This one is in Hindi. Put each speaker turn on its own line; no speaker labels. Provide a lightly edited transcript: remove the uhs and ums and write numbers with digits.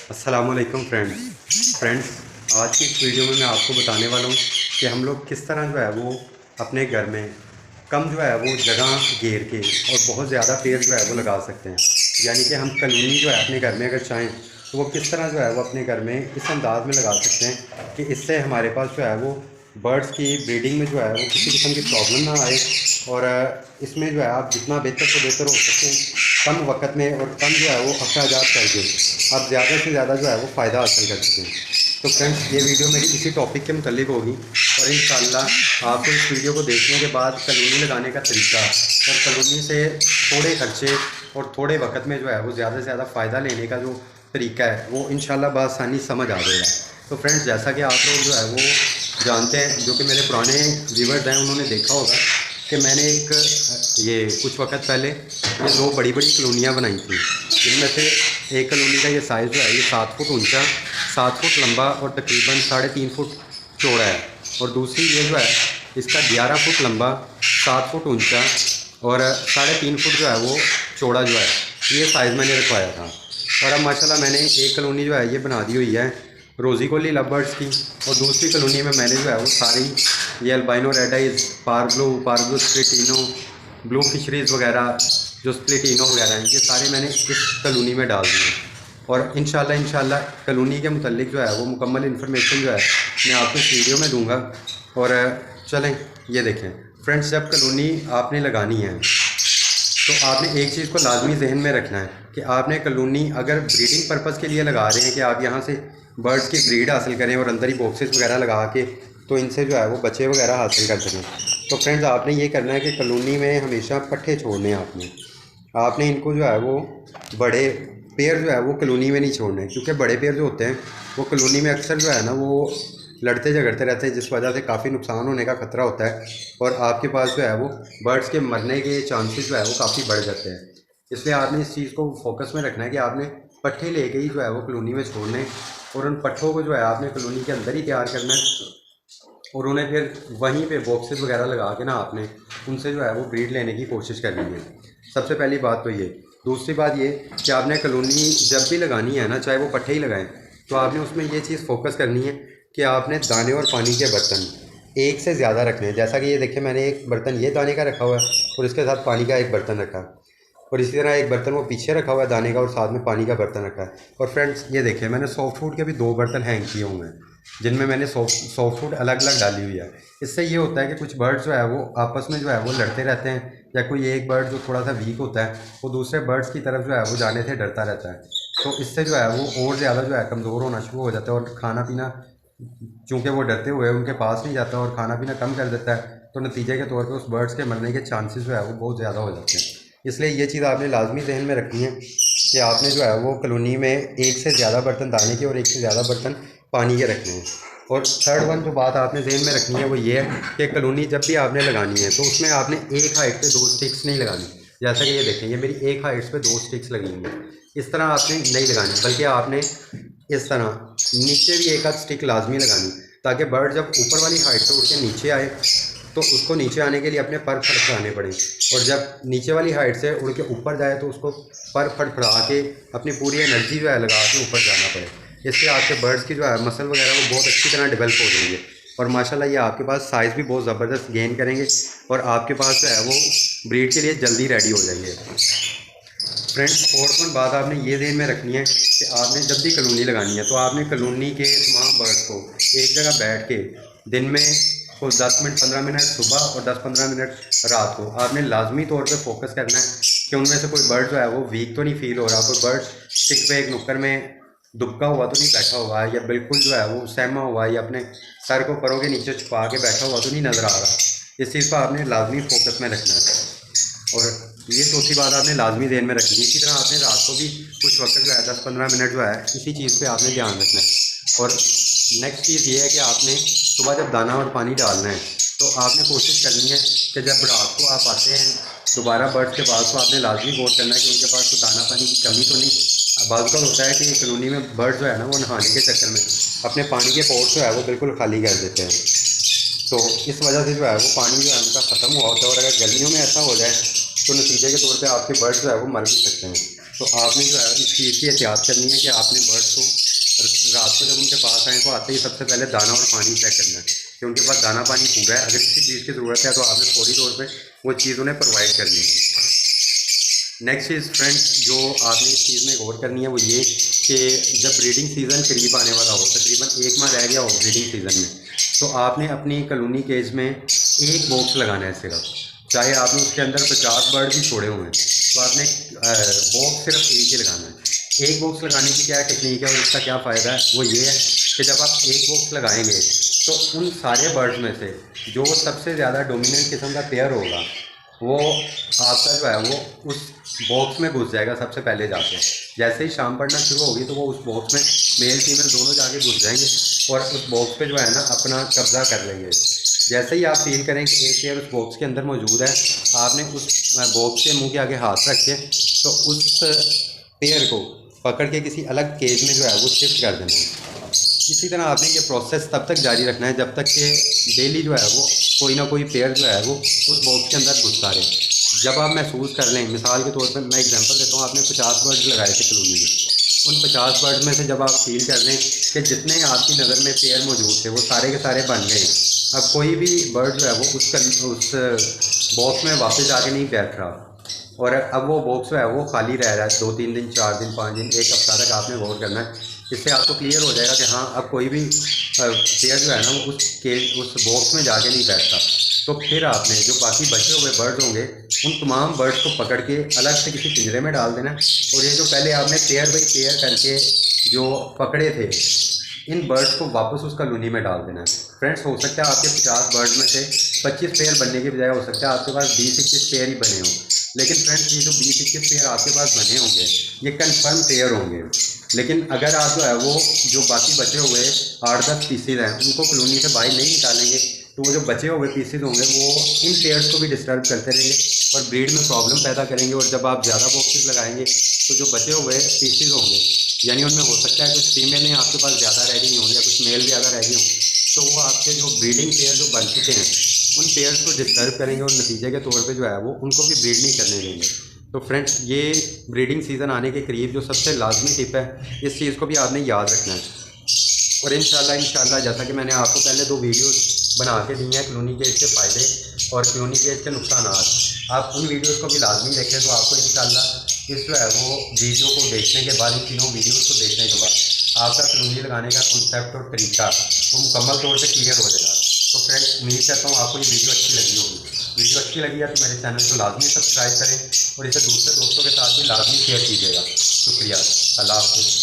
अस्सलामुअलैकुम फ्रेंड्स, आज की इस वीडियो में मैं आपको बताने वाला हूँ कि हम लोग किस तरह जो है वो अपने घर में कम जो है वो जगह घेर के और बहुत ज़्यादा पेड़ जो है वो लगा सकते हैं। यानी कि हम कॉलोनी जो है अपने घर में अगर चाहें तो वो किस तरह जो है वो अपने घर में इस अंदाज में लगा सकते हैं कि इससे हमारे पास जो है वो बर्ड्स की ब्रीडिंग में जो है वो किसी किस्म की प्रॉब्लम ना आए। और इसमें जो है आप जितना बेहतर से बेहतर हो सकते हैं कम वक्त में और कम जो है वो अखराज करके आप ज़्यादा से ज़्यादा जो है वो फ़ायदा हासिल कर सकें। तो फ्रेंड्स, ये वीडियो मेरी इसी टॉपिक के मुतालिक होगी और इंशाल्लाह आपको इस वीडियो को देखने के बाद कॉलोनी लगाने का तरीका और कॉलोनी से थोड़े खर्चे और थोड़े वक्त में जो है वो ज़्यादा से ज़्यादा फ़ायदा लेने का जो तरीका है वो इंशाल्लाह बआसानी समझ आ जाएगा। तो फ्रेंड्स, जैसा कि आप लोग जो है वो जानते हैं, जो कि मेरे पुराने व्यूवर्स हैं उन्होंने देखा होगा कि मैंने ये कुछ वक्त पहले ये दो बड़ी बड़ी कॉलोनियाँ बनाई थी। जिनमें से एक कॉलोनी का ये साइज़ जो है ये 7 फुट ऊंचा, 7 फुट लंबा और तकरीबन 3.5 फुट चौड़ा है। और दूसरी ये जो है इसका 11 फुट लंबा, 7 फुट ऊंचा और 3.5 फुट जो है वो चौड़ा जो है, ये साइज़ मैंने रखवाया था। और अब माशाल्लाह मैंने एक कॉलोनी जो है ये बना दी हुई है रोज़ी कोली लव बर्ड्स की, और दूसरी कॉलोनी में मैंने जो है वो सारी ये अल्बाइनो रेड आइज, पार ब्लू स्प्लिटिनो, ब्लू फिशरीज़ वगैरह, जो स्प्लिटिनो वगैरह हैं, ये सारे मैंने इस कॉलोनी में डाल दिए। और इंशाल्लाह कॉलोनी के मुतालिक जो है वो मुकम्मल इन्फॉर्मेशन जो है मैं आपको इस वीडियो में दूंगा। और चलें ये देखें फ्रेंड्स, जब कॉलोनी आपने लगानी है तो आपने एक चीज़ को लाजमी जहन में रखना है कि आपने कॉलोनी अगर ब्रीडिंग पर्पज़ के लिए लगा रहे हैं कि आप यहाँ से बर्ड्स की ब्रीड हासिल करें और अंदर ही बॉक्सेस वगैरह लगा के तो इनसे जो है वो बच्चे वगैरह हासिल कर सकें, तो फ्रेंड्स आपने ये करना है कि कॉलोनी में हमेशा पट्ठे छोड़ने हैं। आपने इनको जो है वो बड़े पेड़ जो है वो कॉलोनी में नहीं छोड़ने, क्योंकि बड़े पेड़ जो होते हैं वो कॉलोनी में अक्सर जो है ना वो लड़ते झगड़ते रहते हैं, जिस वजह से काफ़ी नुकसान होने का ख़तरा होता है और आपके पास जो है वो बर्ड्स के मरने के चांसेस जो है वो काफ़ी बढ़ जाते हैं। इसलिए आपने इस चीज़ को फोकस में रखना है कि आपने पट्ठे लेके ही जो है वो कॉलोनी में छोड़ने और उन पट्ठों को जो है आपने कॉलोनी के अंदर ही तैयार करना है और उन्हें फिर वहीं पे बॉक्सेस वगैरह लगा के ना आपने उनसे जो है वो ब्रीड लेने की कोशिश करनी है। सबसे पहली बात तो ये। दूसरी बात ये कि आपने कॉलोनी जब भी लगानी है ना, चाहे वो पट्ठे ही लगाएं, तो आपने उसमें ये चीज़ फोकस करनी है कि आपने दाने और पानी के बर्तन एक से ज़्यादा रखने हैं। जैसा कि ये देखिए मैंने एक बर्तन ये दाने का रखा हुआ है और इसके साथ पानी का एक बर्तन रखा है, और इसी तरह एक बर्तन वो पीछे रखा हुआ है दाने का और साथ में पानी का बर्तन रखा है। और फ्रेंड्स ये देखिए मैंने सॉफ्ट फूड के भी 2 बर्तन हैंग किए हुए हैं जिनमें मैंने सॉफ्ट फूड अलग अलग डाली हुई है। इससे ये होता है कि कुछ बर्ड्स जो है वो आपस में जो है वो लड़ते रहते हैं, या कोई एक बर्ड जो थोड़ा सा वीक होता है वो दूसरे बर्ड्स की तरफ जो है वो जाने से डरता रहता है, तो इससे जो है वो और ज़्यादा जो है कमज़ोर होना शुरू हो जाता है और खाना पीना, चूँकि वो डरते हुए उनके पास नहीं जाता और खाना पीना कम कर देता है, तो नतीजे के तौर पर उस बर्ड्स के मरने के चांसेस जो है वो बहुत ज़्यादा हो जाते हैं। इसलिए ये चीज़ आपने लाजमी जहन में रखनी है कि आपने जो है वो कॉलोनी में एक से ज़्यादा बर्तन दाने के और एक से ज़्यादा बर्तन पानी के रखने हैं। और थर्ड वन जो बात आपने जहन में रखनी है वो ये है कि कॉलोनी जब भी आपने लगानी है तो उसमें आपने एक हाइट पे 2 स्टिक्स नहीं लगानी। जैसा कि ये देखें ये मेरी एक हाइट पे 2 स्टिक्स लगी हुई हैं, इस तरह आपने नहीं लगानी, बल्कि आपने इस तरह नीचे भी एक आध स्टिक लाजमी लगानी, ताकि बर्ड जब ऊपर वाली हाइट पे उठ के नीचे आए तो उसको नीचे आने के लिए अपने पर फड़फड़ाने पड़े, और जब नीचे वाली हाइट से उड़ के ऊपर जाए तो उसको पर फड़फड़ा के अपनी पूरी एनर्जी जो है लगा के ऊपर जाना पड़े। इससे आपके बर्ड्स की जो है मसल वगैरह वो बहुत अच्छी तरह डेवलप हो जाएंगे और माशाल्लाह ये आपके पास साइज़ भी बहुत ज़बरदस्त गेन करेंगे और आपके पास जो है वो ब्रीड के लिए जल्दी रेडी हो जाएंगे। फ्रेंड्स, फोर्थ वन बात आपने ये ध्यान में रखनी है कि आपने जब भी कॉलोनी लगानी है तो आपने कॉलोनी के तमाम बर्ड्स को एक जगह बैठ के दिन में कुछ 10 मिनट 15 मिनट सुबह और 10-15 मिनट रात को आपने लाजमी तौर पे फोकस करना है कि उनमें से कोई बर्ड जो है वो वीक तो नहीं फील हो रहा, कोई बर्ड स्टिक पे एक नुक्कर में दुबका हुआ तो नहीं बैठा हुआ है, या बिल्कुल जो है वो सहमा हुआ है, या अपने सर को परों के नीचे छुपा के बैठा हुआ तो नहीं नज़र आ रहा। इस चीज़ पर आपने लाजमी फोकस में रखना है। और ये चौथी बात आपने लाजमी ध्यान में रखनी है। इसी तरह आपने रात को भी कुछ वक्त जो है 10-15 मिनट जो है इसी चीज़ पे आपने ध्यान रखना है। और नेक्स्ट चीज़ ये है कि आपने सुबह जब दाना और पानी डालना है तो आपने कोशिश करनी है कि जब रात को आप आते हैं दोबारा बर्ड्स के पास तो आपने लाजमी गौर करना है कि उनके पास तो दाना पानी की कमी तो नहीं। बाज़ का होता है कि कॉलोनी में बर्ड जो है ना वो नहाने के चक्कर में अपने पानी के पोर्ट जो है वो बिल्कुल खाली कर देते हैं, तो इस वजह से जो है वो पानी जो है उनका ख़त्म हुआ होता है और अगर गर्मियों में ऐसा हो जाए तो नतीजे के तौर पे आपके बर्ड जो है वो मर भी सकते हैं। तो आपने जो है इस चीज़ की एहतियात करनी है कि आपने बर्ड्स को रात को जब उनके पास आएँ तो आते ही सबसे पहले दाना और पानी चेक करना है कि उनके पास दाना पानी पूरा है। अगर किसी चीज़ की ज़रूरत है तो आपने फौरी तौर पे वो चीज़ उन्हें प्रोवाइड करनी है। नेक्स्ट चीज़ फ्रेंड्स जो आपने इस चीज़ में गौर करनी है वो ये कि जब ब्रीडिंग सीज़न करीब आने वाला हो, तकरीबन 1 माह रह गया हो ब्रीडिंग सीज़न में, तो आपने अपनी कॉलोनी केज में एक बॉक्स लगाना है सिर्फ। चाहे आपने उसके अंदर 50 बर्ड भी छोड़े हुए हैं तो आपने बॉक्स सिर्फ एक ही लगाना है। एक बॉक्स लगाने की क्या टेक्निक है और इसका क्या फ़ायदा है, वो ये है कि जब आप एक बॉक्स लगाएंगे तो उन सारे बर्ड्स में से जो सबसे ज़्यादा डोमिनेंट किस्म का पेयर होगा वो आपका जो है वो उस बॉक्स में घुस जाएगा सबसे पहले जाके। जैसे ही शाम पड़ना शुरू होगी तो वो उस बॉक्स में मेल फीमेल दोनों जाके घुस जाएंगे और उस बॉक्स पे जो है ना अपना कब्जा कर लेंगे। जैसे ही आप फील करें कि एक पेयर उस बॉक्स के अंदर मौजूद है, आपने उस बॉक्स के मुंह के आगे हाथ रख के तो उस पेयर को पकड़ के किसी अलग केज में जो है वो शिफ्ट कर देना है। इसी तरह आपने ये प्रोसेस तब तक जारी रखना है जब तक कि डेली जो है वो कोई ना कोई पेयर जो है वो उस बॉक्स के अंदर घुसता रहे। जब आप महसूस कर लें, मिसाल के तौर पर मैं एग्जांपल देता हूँ, आपने 50 बर्ड लगाए थे कॉलोनी में, उन 50 बर्ड में से जब आप फील कर लें कि जितने आपकी नज़र में पेयर मौजूद थे वो सारे के सारे बन गए, अब कोई भी बर्ड जो है वो उस बॉक्स में वापस आके नहीं बैठ रहा और अब वो बॉक्स जो है वो खाली रह रहा है 2-3 दिन, 4 दिन, 5 दिन, 1 हफ्ता तक आपने गौर करना है। इससे आपको क्लियर हो जाएगा कि हाँ अब कोई भी पेयर जो है ना वो उस बॉक्स में जाके नहीं बैठता। तो फिर आपने जो बाकी बचे हुए बर्ड्स होंगे उन तमाम बर्ड्स को पकड़ के अलग से किसी पिंजरे में डाल देना और ये जो पहले आपने पेयर बाई पेयर करके जो पकड़े थे इन बर्ड्स को वापस उस कॉलोनी में डाल देना है। फ्रेंड्स हो सकता है आपके 50 बर्ड में से 25 पेयर बनने के बजाय हो सकता है आपके पास 20-21 पेयर ही बने हों, लेकिन फ्रेंड्स ये जो 20-21 पेयर आपके पास बने होंगे ये कन्फर्म पेयर होंगे। लेकिन अगर आप जो है वो जो बाकी बचे हुए 8-10 पीसीज हैं उनको कॉलोनी से बाहर नहीं निकालेंगे तो वो जो बचे हुए पीसीज होंगे वो इन पेयर्स को भी डिस्टर्ब करते रहेंगे और ब्रीड में प्रॉब्लम पैदा करेंगे। और जब आप ज़्यादा बॉक्सेस लगाएंगे तो जो बचे हुए पीसीज होंगे यानी उनमें हो सकता है कुछ फीमेलें आपके पास ज़्यादा रह गई हों या कुछ मेल ज़्यादा रह गए हों, तो वो आपके जो ब्रीडिंग पेयर जो बन चुके हैं उन पेयर्स को डिस्टर्ब करेंगे और नतीजे के तौर पे जो है वो उनको भी ब्रीड नहीं करने देंगे। तो फ्रेंड्स ये ब्रीडिंग सीज़न आने के करीब जो सबसे लाजमी टिप है इस चीज़ को भी आपने याद रखना है। और इंशाल्लाह जैसा कि मैंने आपको पहले 2 वीडियोस बना के दी हैं कॉलोनी केज के फ़ायदे और कॉलोनी केज के नुकसान, आप उन वीडियोस को भी लाजमी देखें तो आपको इंशाल्लाह इस जो है वो वीडियो को देखने के बाद, इन तीनों वीडियोस को देखने के बाद आपका कॉलोनी लगाने का कॉन्सेप्ट और तरीका वो मुकम्मल तौर से क्लियर हो जाएगा। तो फ्रेंड्स उम्मीद करता हूँ आपको ये वीडियो अच्छी लगी होगी। वीडियो अच्छी लगी है तो मेरे चैनल को लाजमी सब्सक्राइब करें और इसे दूसरे दोस्तों के साथ भी लाजमी शेयर कीजिएगा। शुक्रिया, अल्लाह हाफ़िज़।